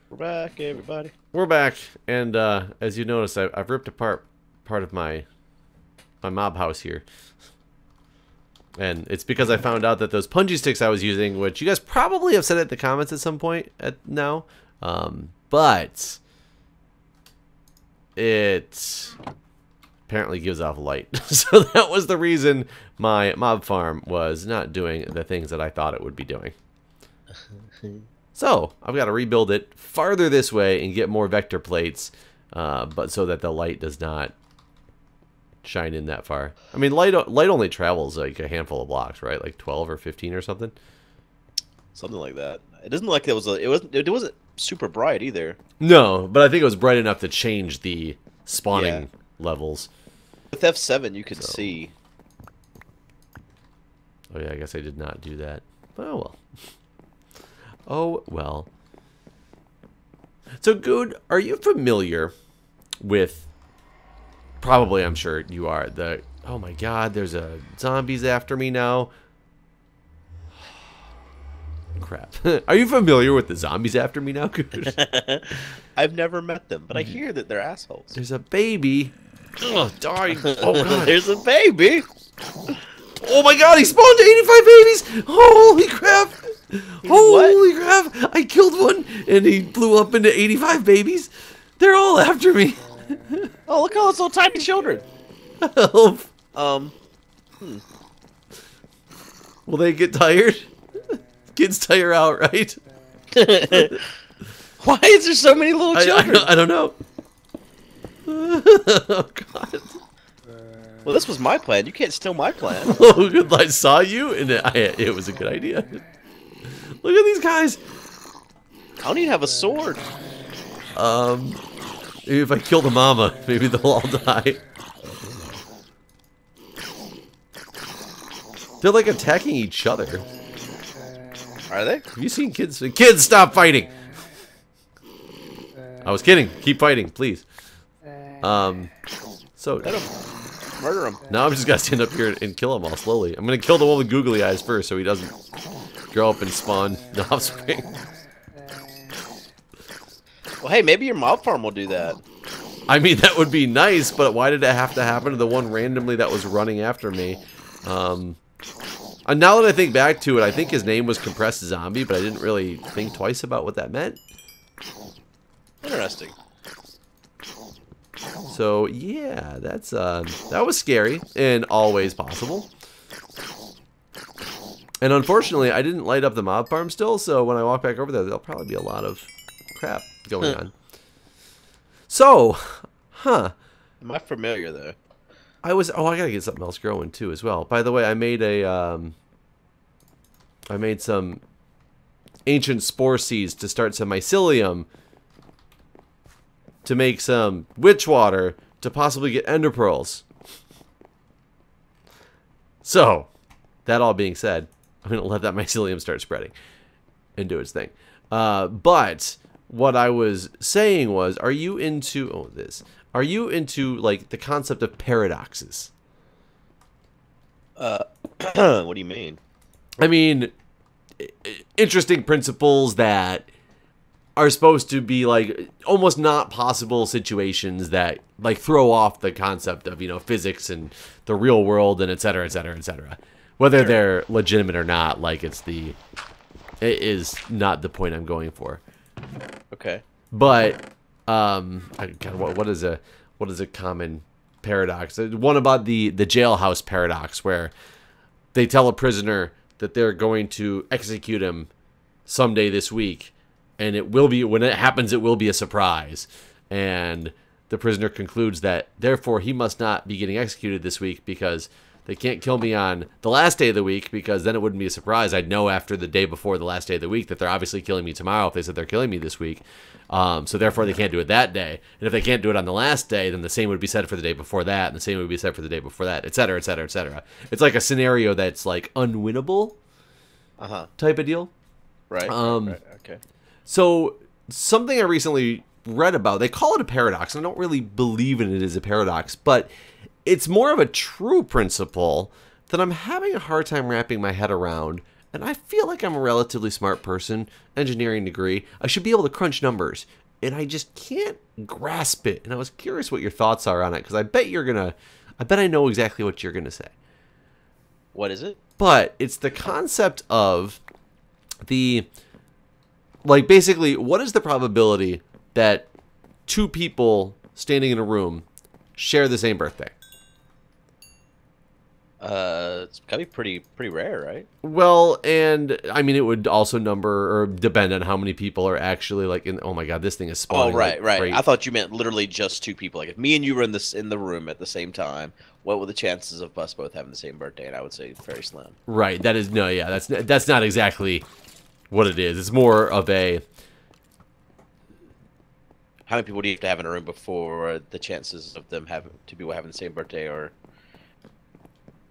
We're back, everybody. We're back, and as you notice, I've ripped apart part of my mob house here, and it's because I found out that those punji sticks I was using, which you guys probably have said in the comments at some point now, but it apparently gives off light, so that was the reason my mob farm was not doing the things that I thought it would be doing. So I've got to rebuild it farther this way and get more vector plates, but so that the light does not shine in that far. I mean, light only travels like a handful of blocks, right? Like 12 or 15 or something. Something like that. It doesn't look like it wasn't super bright either. No, but I think it was bright enough to change the spawning levels. With F7, you could see. Oh yeah, I guess I did not do that. Oh well. Oh well. So, Guude, are you familiar with? Probably, I'm sure you are. Oh my God, there's zombies after me now. Crap. Are you familiar with the zombies after me now, Guude? I've never met them, but I hear that they're assholes. There's a baby. Oh, die. Oh God. There's a baby. Oh my God, he spawned 85 babies. Holy crap. Holy crap! I killed one, and he blew up into 85 babies. They're all after me. Oh, look at all those little tiny children. Help. Hmm. Will they get tired? Kids tire out, right? Why is there so many little children? I don't know. Oh God. Well, this was my plan. You can't steal my plan. Oh, good. I saw you, and it was a good idea. Look at these guys. I don't even have a sword. Maybe if I kill the mama, maybe they'll all die. They're like attacking each other. Are they? Have you seen kids? Kids, stop fighting! I was kidding. Keep fighting, please. So Let him. Murder him. now I'm just gonna stand up here and kill them all slowly. I'm gonna kill the one with googly eyes first, so he doesn't grow up and spawn the offspring. Well, hey, maybe your mob farm will do that. I mean, that would be nice, but why did it have to happen to the one randomly that was running after me? And now that I think back to it, I think his name was Compressed Zombie, but I didn't really think twice about what that meant. Interesting. So yeah, that was scary in all ways possible. And unfortunately, I didn't light up the mob farm still, so when I walk back over there, there'll probably be a lot of crap going on. So, Am I familiar though? I gotta get something else growing too as well. By the way, I made some ancient spore seeds to start some mycelium to make some witch water to possibly get ender pearls. So, that all being said, I'm gonna let that mycelium start spreading and do its thing. But what I was saying was, are you into Are you into like the concept of paradoxes? What do you mean? I mean, interesting principles that are supposed to be like almost not possible situations that like throw off the concept of, physics and the real world and et cetera, et cetera, et cetera. Whether Sure. they're legitimate or not, like it is not the point I'm going for. Okay. But what is a common paradox? One about the jailhouse paradox, where they tell a prisoner that they're going to execute him someday this week, and when it happens, it will be a surprise. And the prisoner concludes that therefore he must not be getting executed this week because they can't kill me on the last day of the week, because then it wouldn't be a surprise. I'd know after the day before the last day of the week that they're obviously killing me tomorrow if they said they're killing me this week. So therefore they can't do it that day. And if they can't do it on the last day, then the same would be said for the day before that, and the same would be said for the day before that, et cetera, et cetera, et cetera. It's like a scenario that's like unwinnable type of deal. Right. Right. Okay. So something I recently read about, they call it a paradox, and I don't really believe in it as a paradox, but it's more of a true principle that I'm having a hard time wrapping my head around, And I feel like I'm a relatively smart person, engineering degree. I should be able to crunch numbers. And I just can't grasp it. And I was curious what your thoughts are on it, because I bet I know exactly what you're going to say. What is it? But it's the concept of basically, what is the probability that two people standing in a room share the same birthday? It's gotta be pretty rare, right? Well, and I mean, it would also number or depend on how many people are actually like in. Oh my God, this thing is spawning. Oh, right, like right. crazy. I thought you meant literally just two people. Like if me and you were in the room at the same time, what were the chances of us both having the same birthday? And I would say very slim. Right. That is no. Yeah. That's not exactly what it is. It's more of a. How many people do you have to have in a room before the chances of them having the same birthday are?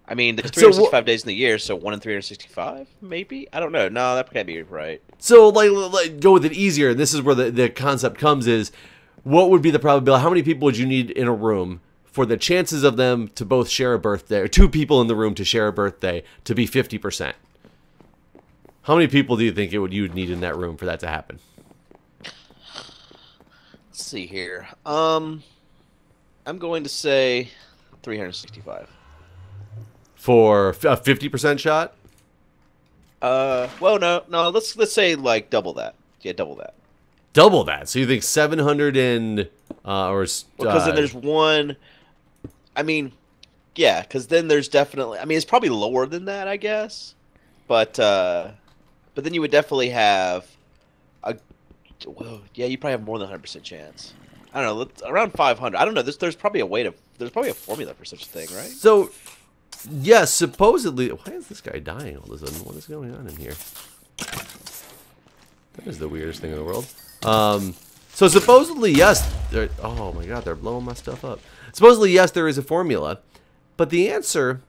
I mean, there's 365 days in the year, so 1 in 365, maybe? I don't know. No, that can't be right. So, like go with it easier. And this is where the concept comes is, what would be the probability? How many people would you need in a room for the chances of them to both share a birthday, or two people in the room to share a birthday, to be 50%? How many people do you think you'd need in that room for that to happen? Let's see here. I'm going to say 365. For a 50% shot? Well, no. Let's say like double that. Yeah, double that. Double that. So you think 700 and because then there's one. I mean, yeah, because then there's definitely. I mean, it's probably lower than that, I guess. But then you would definitely have a. Well, yeah, you probably have more than 100% chance. I don't know, around 500. I don't know. There's probably a way to. There's probably a formula for such a thing, right? So. Yes, supposedly. Why is this guy dying all of a sudden? What is going on in here? That is the weirdest thing in the world. So supposedly, yes. Oh my God, they're blowing my stuff up. Supposedly, yes, there is a formula, but the answer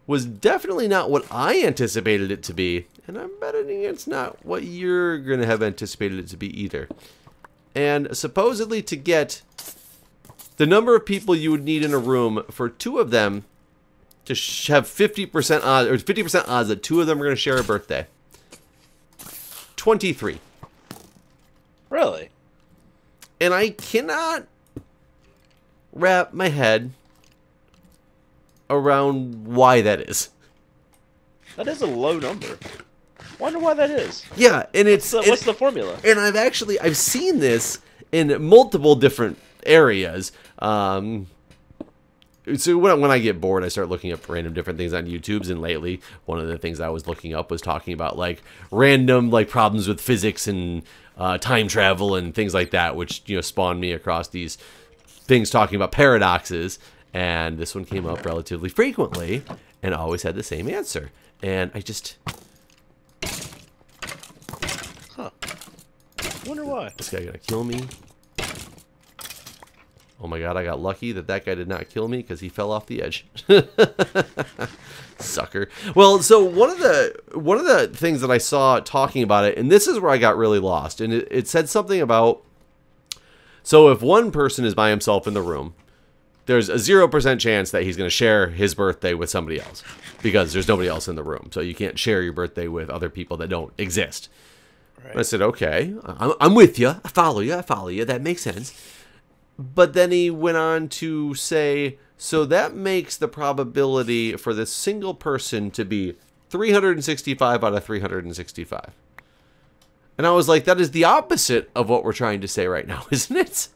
was definitely not what I anticipated it to be, and I'm betting it's not what you're gonna have anticipated it to be either. And supposedly, to get the number of people you would need in a room for two of them to have 50% odds, or 50% odds that two of them are going to share a birthday. 23. Really? And I cannot wrap my head around why that is. That is a low number. Wonder why that is. Yeah, and what's the formula? And I've seen this in multiple different areas. So when I get bored, I start looking up random different things on YouTube's, and lately, one of the things I was looking up was talking about like random like problems with physics and time travel and things like that, which spawned me across these things talking about paradoxes. And this one came up relatively frequently, and always had the same answer. And I just, Wonder why. This guy gonna kill me? Oh my God, I got lucky that guy did not kill me because he fell off the edge. Sucker. Well, so one of the things that I saw talking about it, and this is where I got really lost, and it said something about, so if one person is by himself in the room, there's a 0% chance that he's going to share his birthday with somebody else because there's nobody else in the room. So you can't share your birthday with other people that don't exist. Right. I said, okay, I'm with you. I follow you. That makes sense. But then he went on to say, so that makes the probability for this single person to be 365 out of 365. And I was like, that is the opposite of what we're trying to say right now, isn't it?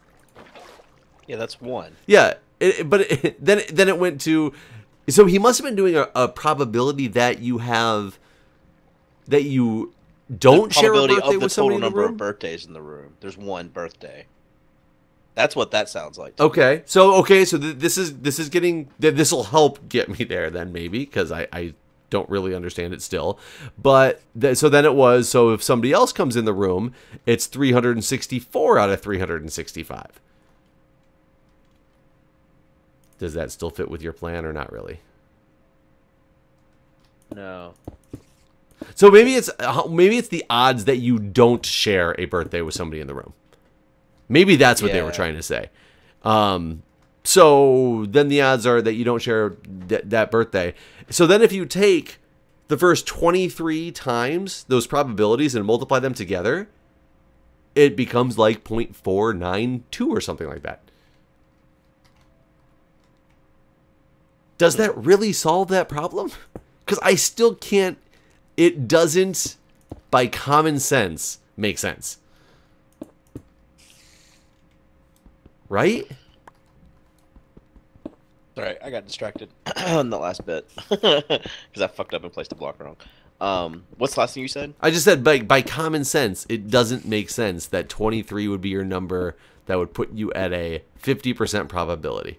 Yeah, that's one. Yeah, then it went to, so he must have been doing a probability that you don't share a birthday with somebody in the room. Probability of the total number of birthdays in the room. There's one birthday. That's what that sounds like. Okay, so this is getting, this will help get me there then maybe, because I don't really understand it still. But so then it was, so if somebody else comes in the room, it's 364 out of 365. Does that still fit with your plan or not really? No. So maybe it's the odds that you don't share a birthday with somebody in the room. Maybe that's what they were trying to say. So then the odds are that you don't share that birthday. So then if you take the first 23 times those probabilities and multiply them together, it becomes like 0.492 or something like that. Does that really solve that problem? Because I still can't... It doesn't, by common sense, make sense. Right? Sorry, I got distracted on the last bit. Because I fucked up and placed the block wrong. What's the last thing you said? I just said by common sense, it doesn't make sense that 23 would be your number that would put you at a 50% probability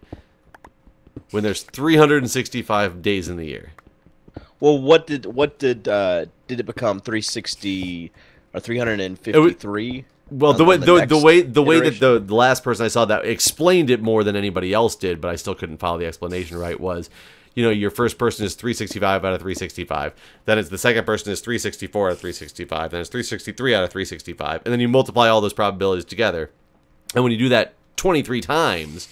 when there's 365 days in the year. Well, did it become 360 or 353? Well, the way that iteration? the last person I saw that explained it more than anybody else did, but I still couldn't follow the explanation right, was, you know, your first person is 365 out of 365. Then it's the second person is 364 out of 365. Then it's 363 out of 365. And then you multiply all those probabilities together. And when you do that 23 times,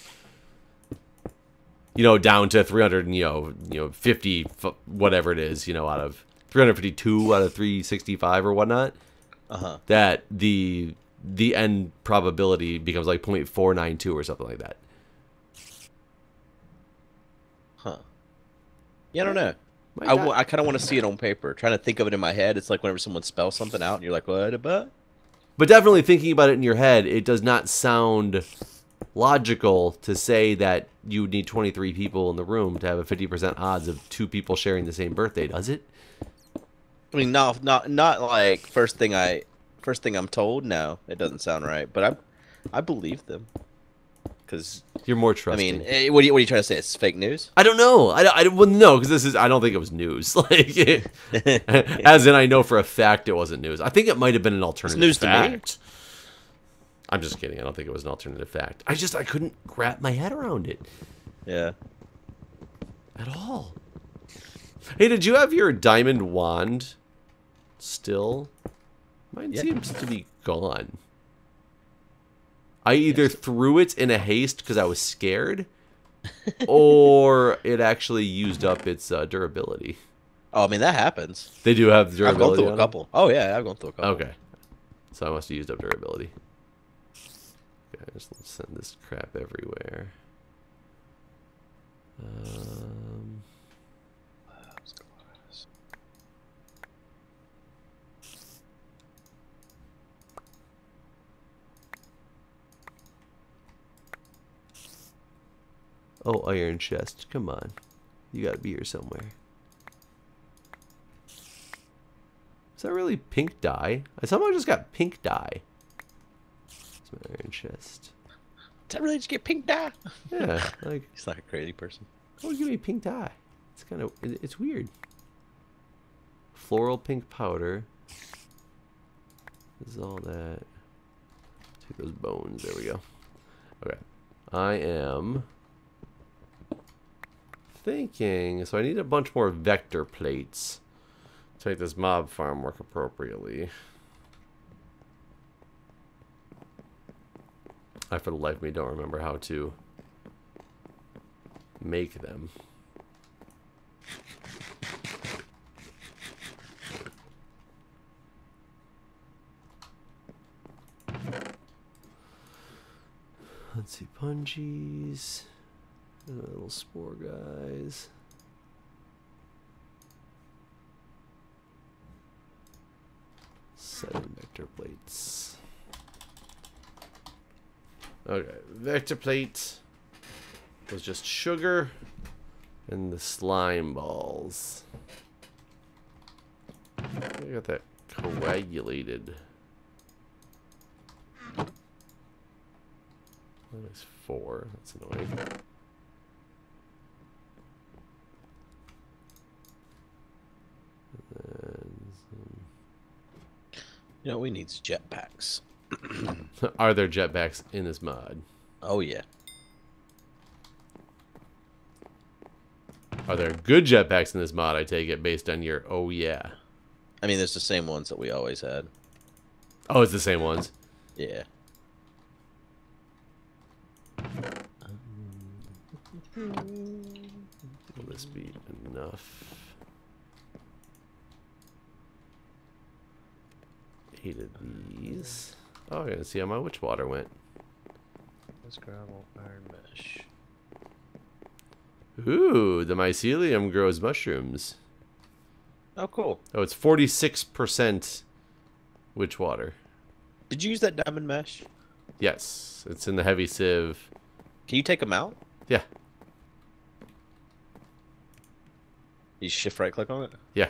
you know, down to 300, you know, 50, whatever it is, you know, out of 352 out of 365 or whatnot, that the end probability becomes like 0.492 or something like that. Huh. Yeah, I don't know. I kind of want to see it on paper. Trying to think of it in my head, it's like whenever someone spells something out and you're like, what about? But definitely thinking about it in your head, it does not sound logical to say that you would need 23 people in the room to have a 50% odds of 2 people sharing the same birthday, does it? I mean, not like first thing I'm told. No, it doesn't sound right. But I believe them because you're more trusting. I mean, what are you trying to say? It's fake news? I don't know. Well, no, because I don't think it was news. Like, as in, I know for a fact it wasn't news. I think it might have been an alternative news fact. To me. I'm just kidding. I don't think it was an alternative fact. I couldn't wrap my head around it. Yeah. At all. Hey, did you have your diamond wand still? Mine seems to be gone. I either threw it in a haste because I was scared, or it actually used up its durability. Oh, I mean, that happens. They do have durability. I've gone through a couple. Oh, yeah, I've gone through a couple. Okay. So I must have used up durability. Okay, just let's send this crap everywhere. Oh, iron chest. Come on. You gotta be here somewhere. Is that really pink dye? I somehow just got pink dye. It's my iron chest. Does that really just get pink dye? Yeah, like he's like a crazy person. Oh, give me pink dye. It's kind of it's weird. Floral pink powder. This is all that. Take those bones. There we go. Okay, I am thinking. So I need a bunch more vector plates to make this mob farm work appropriately. I, for the life of me, don't remember how to make them. Let's see, pungies, little spore guys. Seven vector plates. Okay, vector plate was just sugar and the slime balls. I got that coagulated. That is 4. That's annoying. You know, we need jetpacks. Are there jetpacks in this mod? Oh, yeah. Are there good jetpacks in this mod, I take it, based on your oh, yeah? I mean, there's the same ones that we always had. Oh, it's the same ones? Yeah. Will this be enough? 8 of these. Oh, I gotta see how my witch water went. Let's gravel, iron mesh. Ooh, the mycelium grows mushrooms. Oh, cool. Oh, it's 46% witch water. Did you use that diamond mesh? Yes, it's in the heavy sieve. Can you take them out? Yeah. You shift right click on it? Yeah.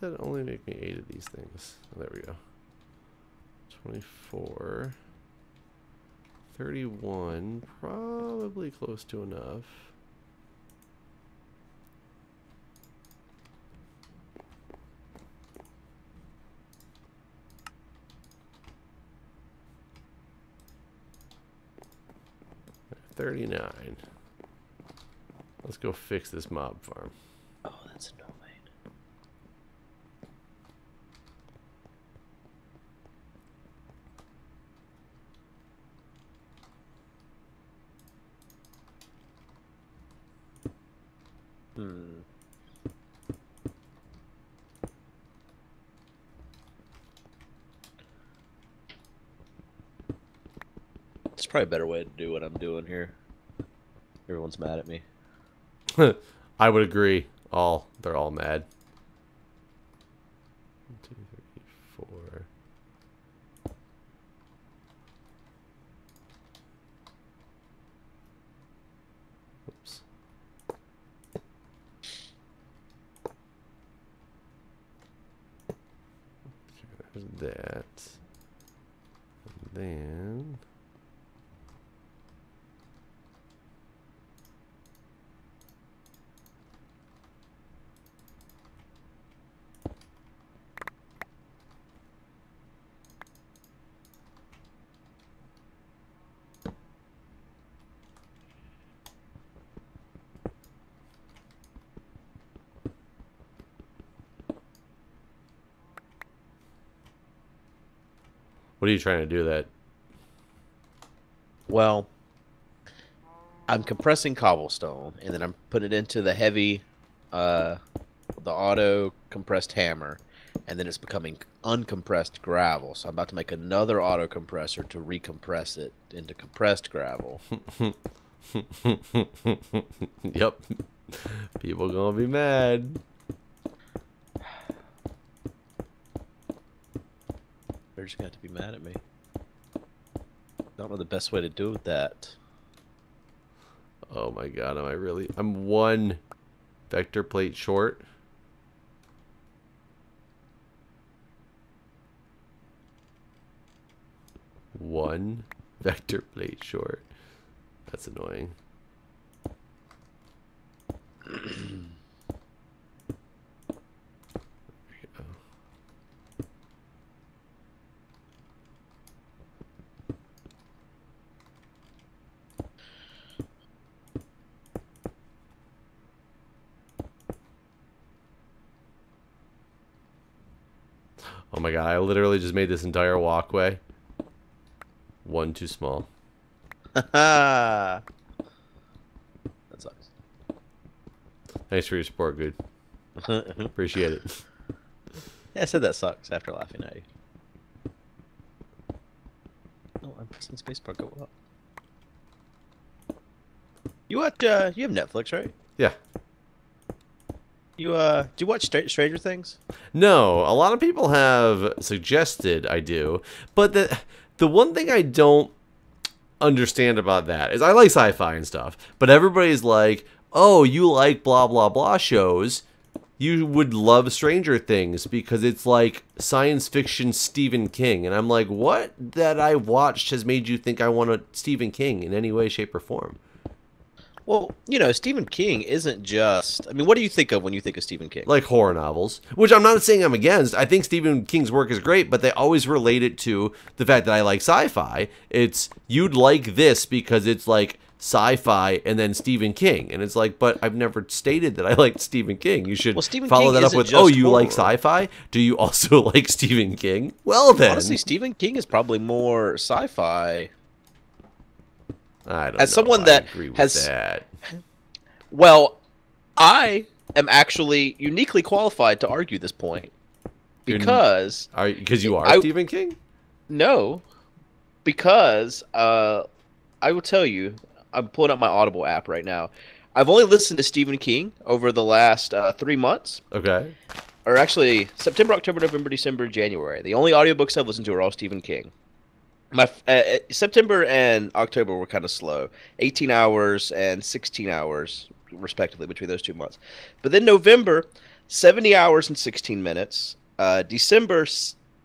That only make me 8 of these things. Oh, there we go. 24. 31. Probably close to enough. $39. Let's go fix this mob farm. Oh, that's annoying. There's probably a better way to do what I'm doing here. Everyone's mad at me. I would agree. They're all mad. 1, 2, 3, 4. Oops. There's that. And then what are you trying to do that? Well, I'm compressing cobblestone, and then I'm putting it into the heavy, the auto compressed hammer, and then it's becoming uncompressed gravel. So I'm about to make another auto compressor to recompress it into compressed gravel. Yep. People gonna be mad. They're just gonna have to be mad at me. Don't know the best way to do that. Oh my god, am I really? I'm 1 vector plate short. One vector plate short. That's annoying. Oh my god, I literally just made this entire walkway 1 too small. That sucks. Thanks for your support, Guude. Appreciate it. Yeah, I said that sucks after laughing at you. Oh, I'm pressing spacebar. Go up. You watch? You have Netflix, right? Yeah. Do you watch Stranger Things? No, a lot of people have suggested I do, but the one thing I don't understand about that is I like sci-fi and stuff, but everybody's like, "Oh, you like blah blah blah shows. You would love Stranger Things because it's like science fiction Stephen King." And I'm like, "What that I watched has made you think I want a Stephen King in any way, shape, or form?" Well, you know, Stephen King isn't just... I mean, what do you think of when you think of Stephen King? Like horror novels, which I'm not saying I'm against. I think Stephen King's work is great, but they always relate it to the fact that I like sci-fi. It's, you'd like this because it's like sci-fi, and then Stephen King. And it's like, but I've never stated that I liked Stephen King. You should follow King that up isn't with, just oh, you horror. like sci-fi? Do you also like Stephen King? Well, then. Honestly, Stephen King is probably more sci-fi. I don't As know. someone I that agree with has, that. well, I am actually uniquely qualified to argue this point because Because you are Stephen King? No, because I will tell you, I'm pulling up my Audible app right now. I've only listened to Stephen King over the last 3 months. Okay. Or actually, September, October, November, December, January. The only audiobooks I've listened to are all Stephen King. My September and October were kind of slow, 18 hours and 16 hours respectively between those 2 months. But then November, 70 hours and 16 minutes. December,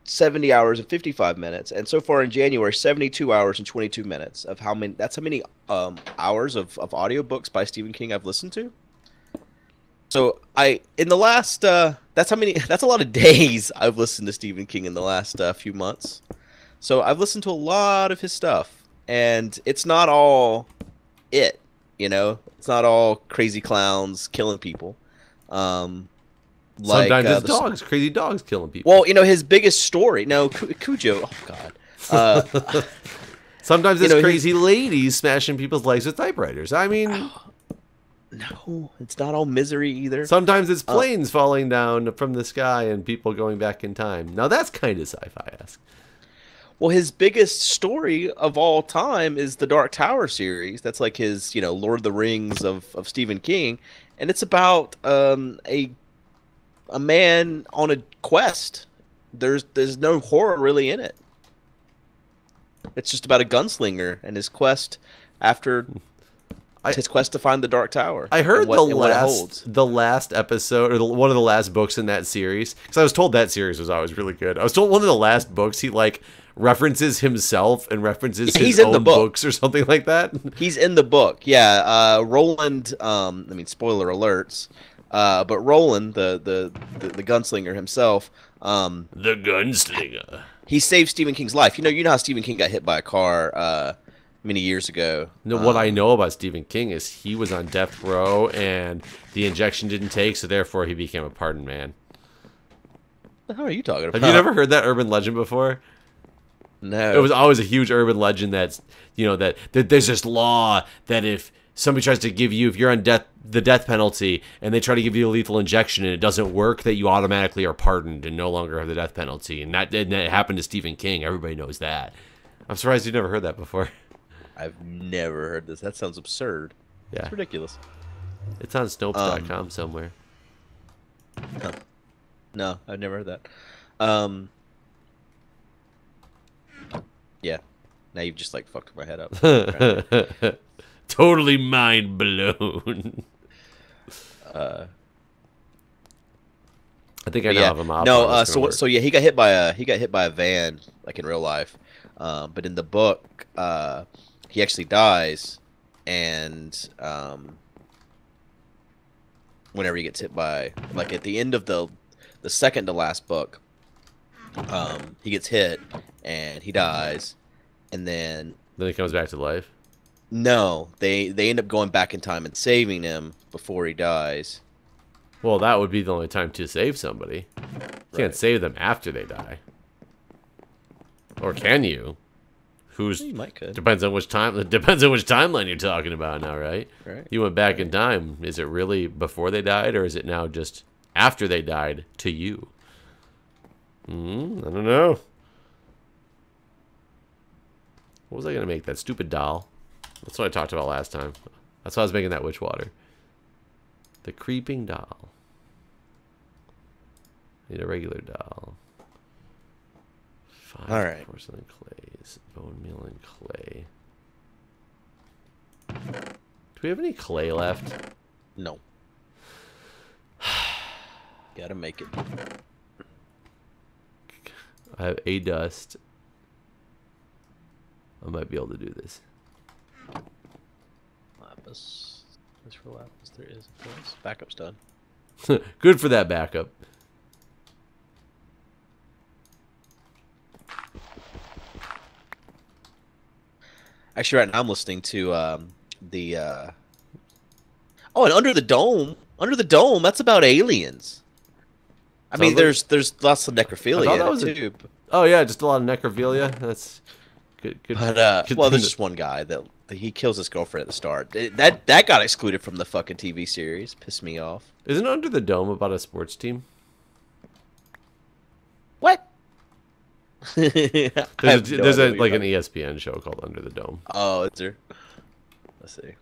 70 hours and 55 minutes, and so far in January, 72 hours and 22 minutes. Of how many? That's how many hours of audiobooks by Stephen King I've listened to. So in the last that's how many. That's a lot of days I've listened to Stephen King in the last few months. So I've listened to a lot of his stuff, and it's not all it. It's not all crazy clowns killing people. Sometimes it's dogs, crazy dogs killing people. Well, his biggest story. No, Cujo. Oh God. Sometimes it's crazy ladies smashing people's legs with typewriters. I mean, no, it's not all misery either. Sometimes it's planes falling down from the sky and people going back in time. Now that's kind of sci-fi-esque. Well, his biggest story of all time is the Dark Tower series. That's like his, Lord of the Rings of Stephen King, and it's about a man on a quest. There's no horror really in it. It's just about a gunslinger and his quest his quest to find the Dark Tower. I heard the last episode, or one of the last books in that series, because I was told that series was always really good. I was told one of the last books he references himself and references his own books or something like that. He's in the book, yeah. Roland. Spoiler alerts. But Roland, the gunslinger himself, the gunslinger, he saved Stephen King's life. You know how Stephen King got hit by a car many years ago. No, what I know about Stephen King is he was on death row and the injection didn't take, so therefore he became a pardoned man. What the hell are you talking about? Have you never heard that urban legend before? No. It was always a huge urban legend that there's this law that if somebody tries to give you, if you're on the death penalty and they try to give you a lethal injection and it doesn't work, that you automatically are pardoned and no longer have the death penalty. And that happened to Stephen King. Everybody knows that. I'm surprised you've never heard that before. I've never heard this. That sounds absurd. Yeah. It's ridiculous. It's on Snopes.com somewhere. Huh. No, I've never heard that. Yeah. Now you've just fucked my head up. Totally mind blown. I think I know of him. No, so yeah, he got hit by a van in real life, but in the book, he actually dies, and whenever he gets hit by, at the end of the second to last book, he gets hit and he dies, and then he comes back to life. No, they end up going back in time and saving him before he dies. Well, that would be the only time to save somebody. You can't save them after they die. Or can you? You might could. Depends on which timeline you're talking about now, right? Right. You went back in time. Is it really before they died, or is it now just after they died to you? I don't know. What was I gonna make? That stupid doll. That's what I talked about last time. That's why I was making that witch water. The creeping doll. Need a regular doll. 5 porcelain clays. Bone meal and clay. Do we have any clay left? No. Gotta make it. I have a dust. I might be able to do this. Lapis. There's for lapis. There is. Backup's done. Good for that backup. Actually, right now I'm listening to the oh, and Under the Dome. Under the Dome, that's about aliens. I mean, Sounds there's lots of I thought necrophilia that was in it too. Oh yeah, just a lot of necrophilia. That's good. But Good well, thing there's just one guy that he kills his girlfriend at the start. That got excluded from the fucking TV series. Pissed me off. Isn't Under the Dome about a sports team? What? There's like an ESPN show called Under the Dome. Oh, is there? Let's see.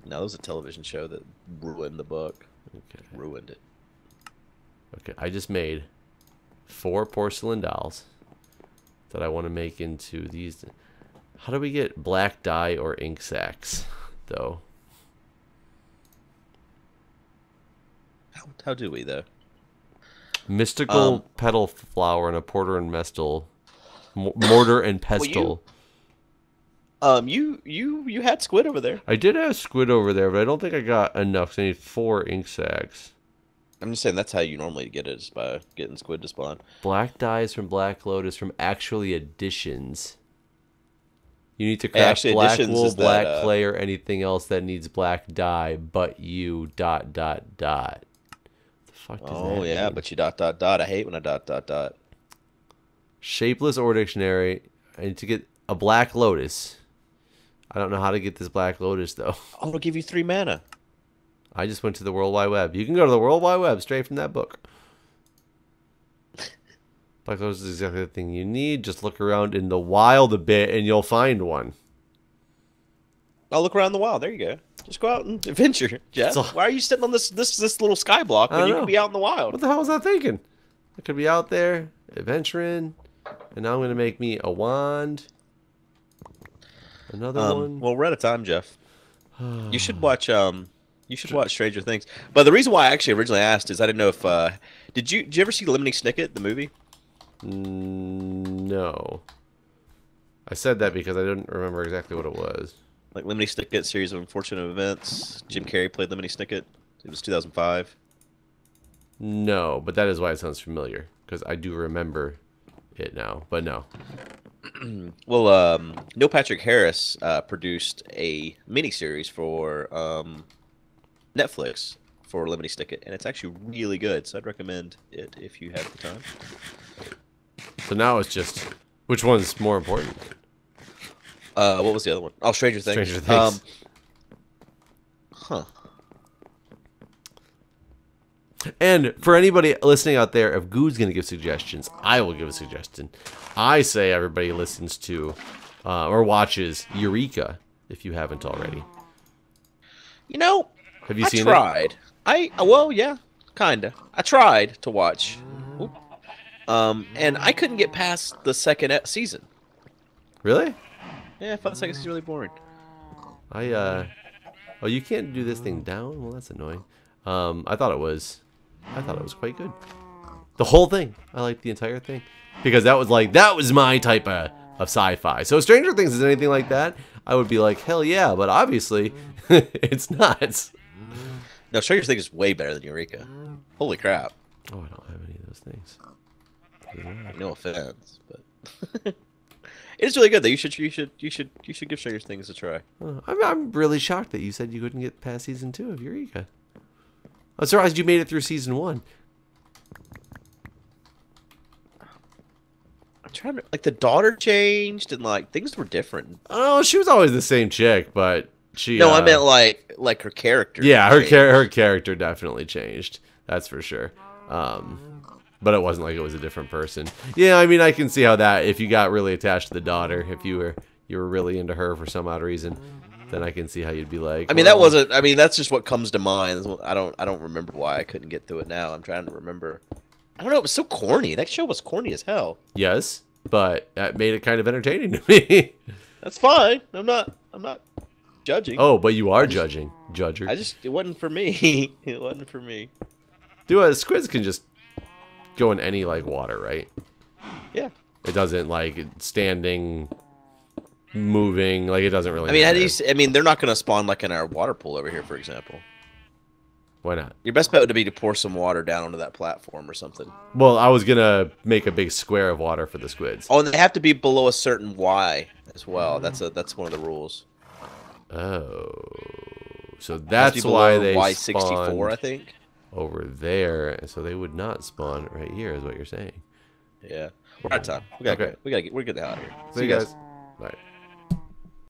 No, it was a television show that ruined the book. Okay. Ruined it. Okay, I just made 4 porcelain dolls that I want to make into these. How do we get black dye or ink sacs, though? How do we though? Mystical petal flower and a porter and pestle, mortar and pestle. You had squid over there. I did have squid over there, but I don't think I got enough. So I need 4 ink sacs. I'm just saying that's how you normally get it, is by getting squid to spawn. Black dyes from Black Lotus from actually additions. You need to craft black wool, black clay, or anything else that needs black dye, but you ... The fuck does that mean? Yeah, but you ... I hate when I ... Shapeless or dictionary. I need to get a Black Lotus. I don't know how to get this Black Lotus, though. I'm going to give you 3 mana. I just went to the World Wide Web. You can go to the World Wide Web straight from that book. Black Lotus is exactly the thing you need. Just look around in the wild a bit and you'll find one. I'll look around the wild. There you go. Just go out and adventure, Jeff. Why are you sitting on this little sky block when you can be out in the wild? What the hell was I thinking? I could be out there adventuring, and now I'm going to make me a wand. Another one. Well, we're out of time, Jeff. You should watch Stranger Things. But the reason why I actually originally asked is I didn't know if did you ever see Lemony Snicket, the movie? No. I said that because I didn't remember exactly what it was. Like Lemony Snicket, Series of Unfortunate Events. Jim Carrey played Lemony Snicket. It was 2005. No, but that is why it sounds familiar, because I do remember it now. But no. Well, Neil Patrick Harris produced a miniseries for Netflix for Lemony Snicket, and it's actually really good. So I'd recommend it if you have the time. So now it's just, which one's more important? What was the other one? Oh, Stranger Things. Stranger Things. Huh. And for anybody listening out there, if Guude's going to give suggestions, I will give a suggestion. I say everybody listens to or watches Eureka, if you haven't already. You know, have you seen it? I tried. Well, yeah, kind of. I tried to watch. And I couldn't get past the second season. Really? Yeah, I thought the second season was really boring. Oh, you can't do this thing down? Well, that's annoying. I thought it was quite good. The whole thing. I liked the entire thing. Because that was my type of sci-fi. So if Stranger Things is anything like that, I would be like, hell yeah, but obviously it's not. No, Stranger Things is way better than Eureka. Holy crap. Oh, I don't have any of those things. No offense, but it's really good though. You should give Stranger Things a try. I'm really shocked that you said you couldn't get past season 2 of Eureka. I'm surprised you made it through season 1. I'm trying to, like, the daughter changed and like things were different. Oh, she was always the same chick, but she. No, I meant like her character. Yeah, her character definitely changed. That's for sure. But it wasn't like it was a different person. Yeah, I mean, I can see how that, if you got really attached to the daughter, if you were really into her for some odd reason, then I can see how you'd be like. I mean, that wasn't. I mean, that's just what comes to mind. I don't remember why I couldn't get through it now. I'm trying to remember. I don't know. It was so corny. That show was corny as hell. Yes, but that made it kind of entertaining to me. That's fine. I'm not judging. Oh, but you are judging, judger. It wasn't for me. It wasn't for me. Dude, squids can just go in any like water, right? Yeah. It doesn't like standing, moving. Like it doesn't really. I mean, matter. They're not going to spawn like in our water pool over here, for example. Why not? Your best bet would be to pour some water down onto that platform or something. Well, I was gonna make a big square of water for the squids. Oh, and they have to be below a certain Y as well. That's one of the rules. Oh, so Has to be that's why below they Y64, I spawned think. over there, and so they would not spawn right here, is what you're saying. Yeah. We're out of time. We gotta Okay, go. We're getting the hell out of here. see See you you guys. guys. Bye.